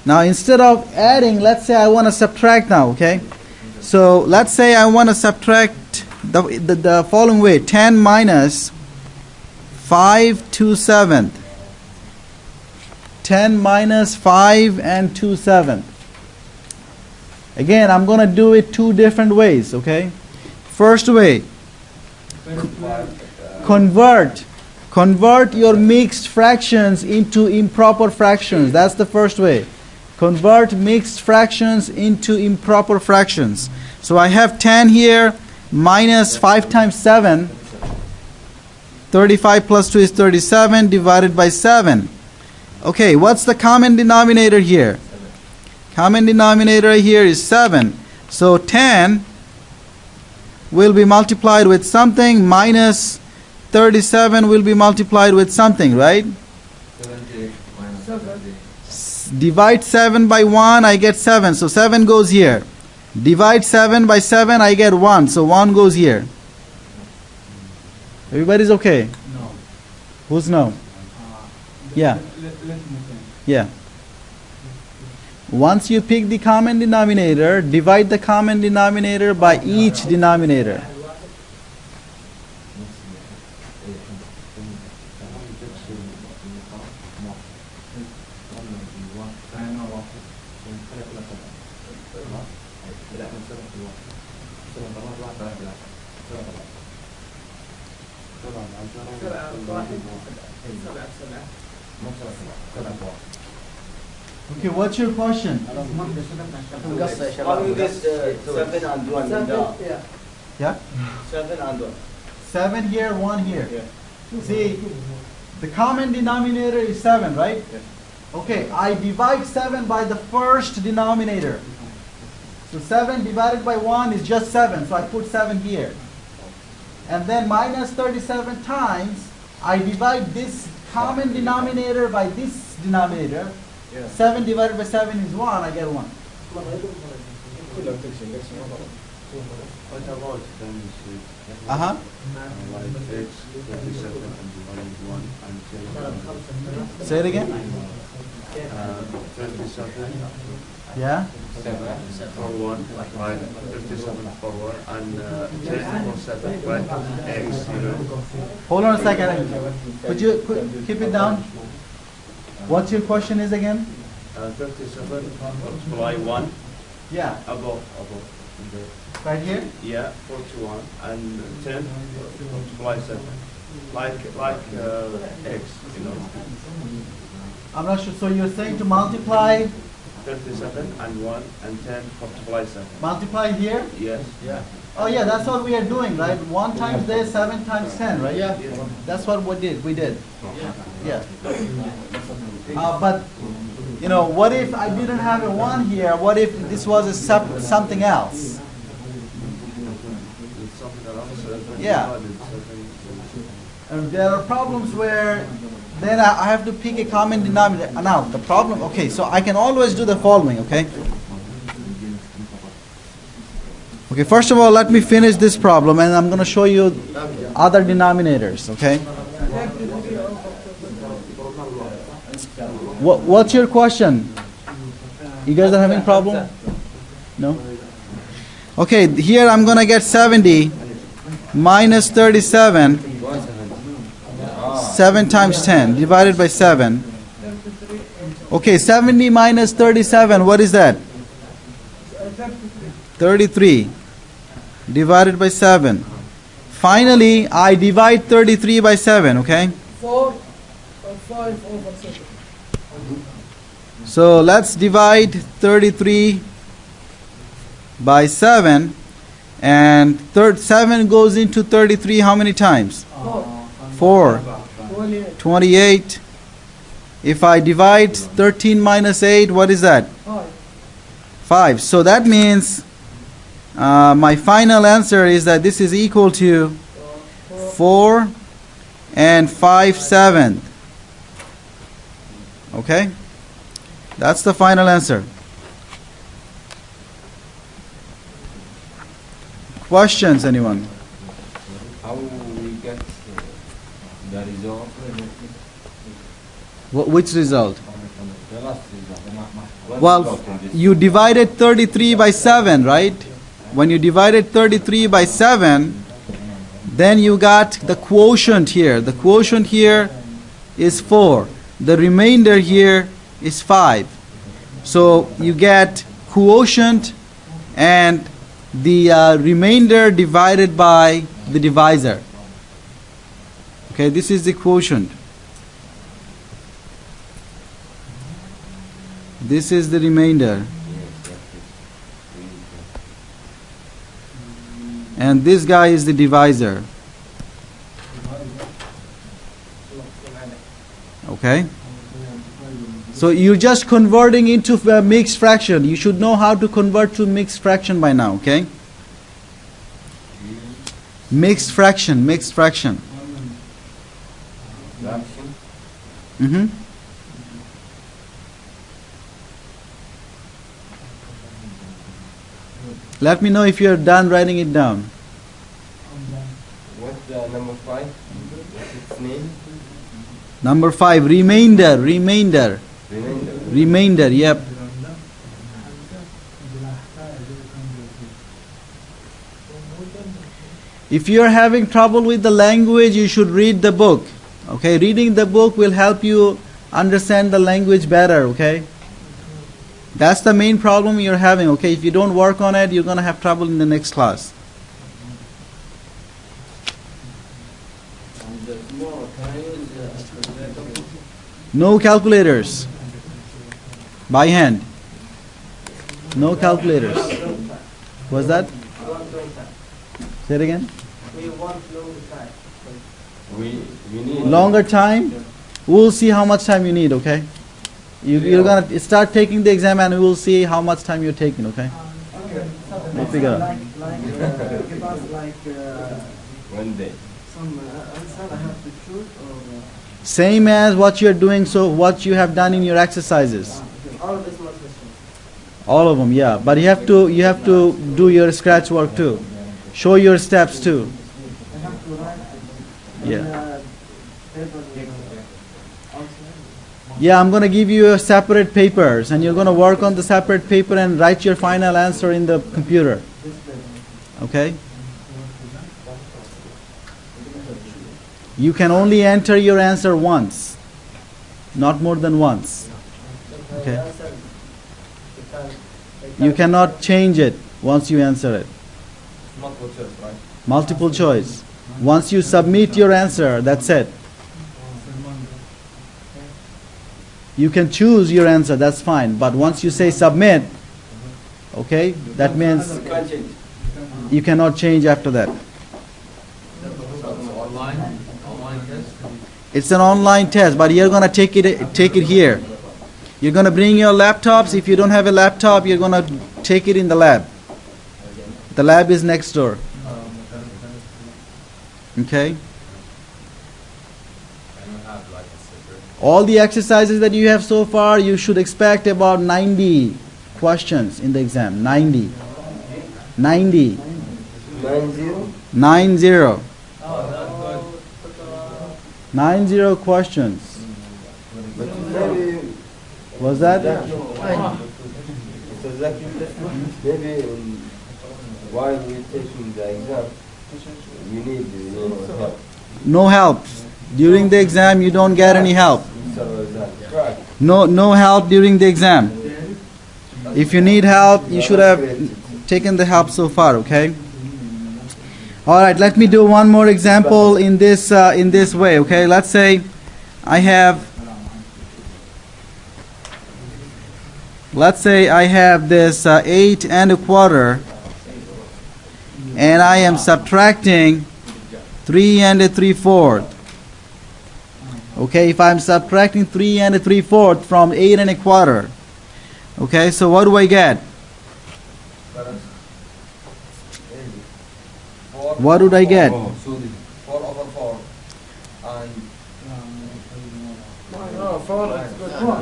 Now instead of adding, let's say I want to subtract now, okay? So let's say I want to subtract the following way. 10 minus 5 2/7. 10 minus 5 and 2/7. Again, I'm going to do it two different ways, okay? First way, convert your mixed fractions into improper fractions. That's the first way. Convert mixed fractions into improper fractions. So I have 10 here minus 5 times 7. 35 plus 2 is 37 divided by 7. Okay, what's the common denominator here? Common denominator here is 7. So 10 will be multiplied with something, minus 37 will be multiplied with something, right? Divide 7 by 1, I get 7. So 7 goes here. Divide 7 by 7, I get 1. So 1 goes here. Everybody's okay? No. Who's no? Yeah. Yeah. Once you pick the common denominator, divide the common denominator by each denominator. Okay, what's your question? How is this 7 and 1? Yeah? 7 and 1. 7 here, 1 here. Yeah. See, the common denominator is 7, right? Yes. Okay, I divide 7 by the first denominator. So 7 divided by 1 is just 7, so I put 7 here. And then minus 37 times, I divide this common denominator by this denominator. Yeah. 7 divided by 7 is 1, I get 1. What about Uh-huh. like x 37 and divided 1 and 10? Say it again. 37 Yeah? for 1, right? 37 for 1 and 10 for 7, right? X, you know. Hold on a second. Could you keep it down? What's your question is again? 37 multiply 1 Yeah. above. Right here? Yeah, 41 and 10 multiply 7. Like x, you know. I'm not sure. So you're saying to multiply 37 and 1 and 10 multiply 7. multiply here? Yes. Yeah. Oh yeah, that's what we are doing, right? 1 times this, 7 times 10, right? Yeah. That's what we did. Yeah. But you know, what if I didn't have a 1 here? What if this was a something else? Yeah. And there are problems where then I have to pick a common denominator. Now the problem, okay, so I can always do the following, okay? Okay, first of all, let me finish this problem and I'm going to show you other denominators, okay? What's your question? You guys are having problem? No? Okay, here I'm going to get 70 minus 37, 7 times 10 divided by 7. Okay, 70 minus 37, what is that? 33 divided by 7. Finally, I divide 33 by 7, okay? 4 or 5 over 7. So let's divide 33 by 7. And 7 goes into 33 how many times? 4. 28. If I divide 13 minus 8, what is that? 5. So that means my final answer is that this is equal to 4 and 5/7. Okay? That's the final answer. Questions, anyone? How we get the result? Which result? The last result. Well, you divided 33 by 7, right? When you divided 33 by 7, then you got the quotient here. The quotient here is 4. The remainder here is 5. So you get quotient and the remainder divided by the divisor. Okay, this is the quotient. This is the remainder. And this guy is the divisor. Okay? So you're just converting into a mixed fraction. You should know how to convert to mixed fraction by now, okay? Mixed fraction, mixed fraction. Mm-hmm. Let me know if you're done writing it down. What's the number 5? What's its name? Number 5, remainder, remainder. Remainder, yep. If you're having trouble with the language, you should read the book. Okay, reading the book will help you understand the language better, okay? That's the main problem you're having, okay? If you don't work on it, you're going to have trouble in the next class. No calculators. By hand. No calculators. What's that? Say it again. We want long time. We need Longer time? We'll see how much time you need, okay? You're going to start taking the exam and we'll see how much time you're taking, okay? Okay. We'll figure out. Give us one day. some answer I have to choose or Same as what you're doing, so what you have done in your exercises. all of this one question. All of them, yeah. But you have to do your scratch work too. Show your steps too. I have to write Yeah. paper outside. Yeah, I'm going to give you separate papers and you're going to work on the separate paper and write your final answer in the computer. This paper. Okay? You can only enter your answer once, not more than once. Okay? You cannot change it once you answer it. Multiple choice, right? Multiple choice. Once you submit your answer, that's it. You can choose your answer, that's fine. But once you say submit, okay, that means you cannot change after that. Online test? It's an online test, but you're gonna take it here. You're gonna bring your laptops. If you don't have a laptop, you're gonna take it in the lab. The lab is next door. Okay? All the exercises that you have so far, you should expect about 90 questions in the exam. 90. 90. 90. 90 questions. Was that? Maybe while we're taking the exam, we need help. No help. During the exam, you don't get any help. No help during the exam. If you need help, you should have taken the help so far, okay? All right, let me do one more example in this way, okay? Let's say I have this 8 1/4 and I am subtracting 3 3/4. Okay, if I'm subtracting 3 3/4 from 8 1/4, okay, so what do I get? What would I get? 4 over 4 and No, 4 is good. 4.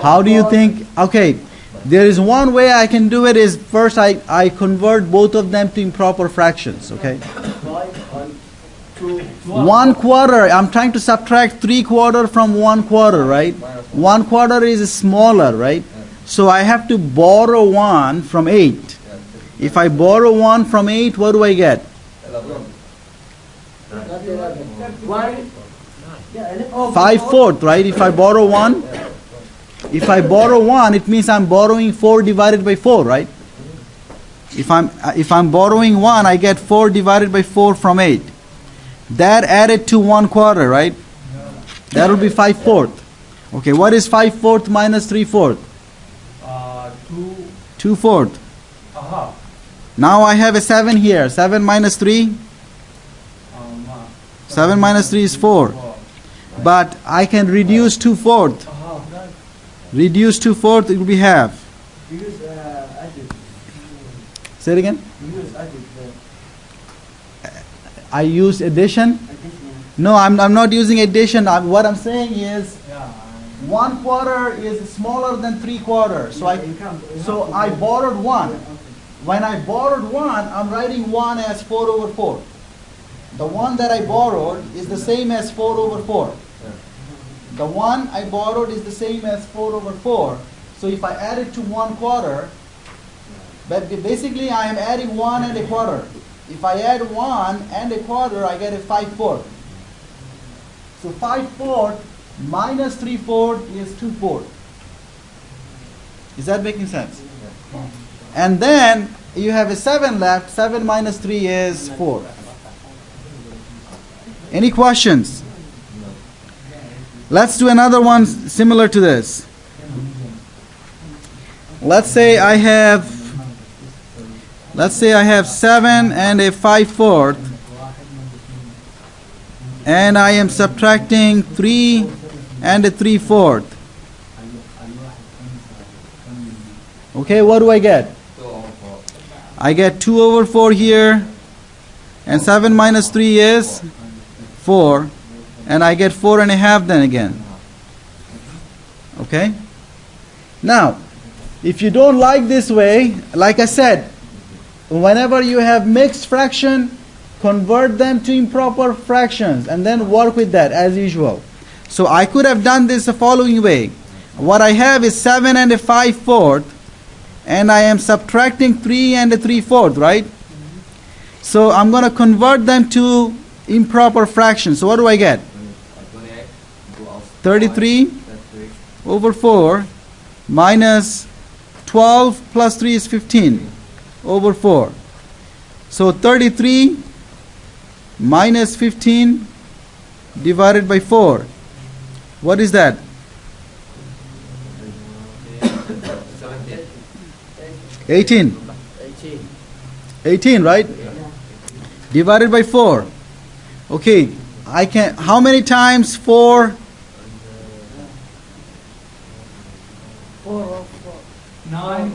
How do you think? Okay, there is one way I can do it is first I convert both of them to improper fractions, okay? 5 and 2 1 quarter, I'm trying to subtract 3/4 from 1 quarter, right? 1 quarter is smaller, right? So I have to borrow 1 from 8. If I borrow 1 from 8, what do I get? 5/4, right? If I borrow 1, if I borrow 1, it means I'm borrowing 4 divided by 4, right? If I'm borrowing 1, I get 4 divided by 4 from 8. That added to 1 quarter, right? That will be 5/4. Okay, what is 5/4 minus 3/4? 2/4. Now I have a 7 here. 7 minus 3? 7 minus 3 is 4. But I can reduce 2/4. Reduce 2/4, it will be half. You use additive. Say it again. You use additive. I use addition. Addition. No, I'm not using addition. What I'm saying is Yeah. 1 quarter is smaller than 3/4. So I borrowed 1. When I borrowed 1, I'm writing 1 as 4/4. The one that I borrowed is the same as 4/4. The one I borrowed is the same as 4/4. So if I add it to 1 quarter, but basically I am adding 1 and a quarter. If I add 1 and a quarter, I get a 5/4. So 5/4 minus 3/4 is 2/4. Is that making sense? And then you have a 7 left. 7 minus 3 is 4. Any questions? Let's do another one similar to this. Let's say I have 7 and a 5/4, and I am subtracting 3 and a 3/4. Okay, what do I get? I get 2/4 here, and 7 minus 3 is 4, and I get 4.5 then again. Okay? Now, if you don't like this way, like I said, whenever you have mixed fraction, convert them to improper fractions and then work with that as usual. So I could have done this the following way. What I have is 7 and a 5/4, and I am subtracting 3 and a 3/4, right? So I'm going to convert them to improper fractions. So what do I get? 33/4 minus 12 plus 3 is 15/4. So 33 minus 15 divided by 4. What is that? 18. 18, right? Divided by 4. Okay, I can, how many times 4? 4. 9,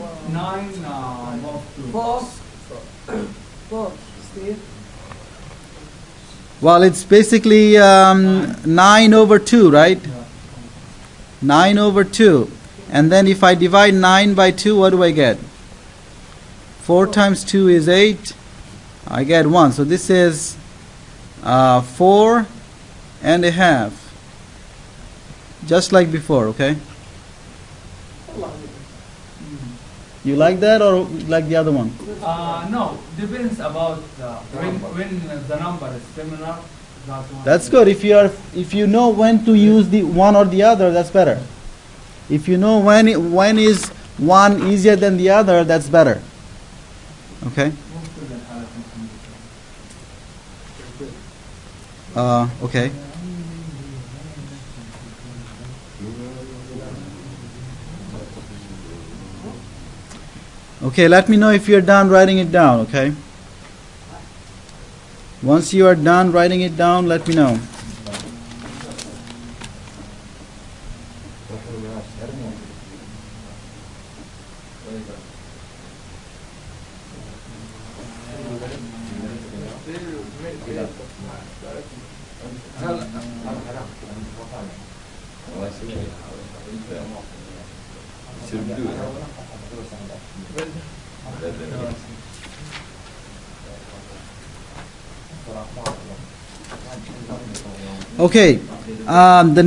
4. Steve. Well, it's basically 9/2, right? 9/2. And then if I divide 9 by 2, what do I get? 4 times 2 is 8. I get 1. So this is 4.5. Just like before, okay? You like that or like the other one? No, depends about when the number is similar. That's good. If you know when to use the one or the other, that's better. If you know when is one easier than the other, that's better. Okay? Okay. Okay, let me know if you're done writing it down, okay? Once you are done writing it down, let me know. Okay. The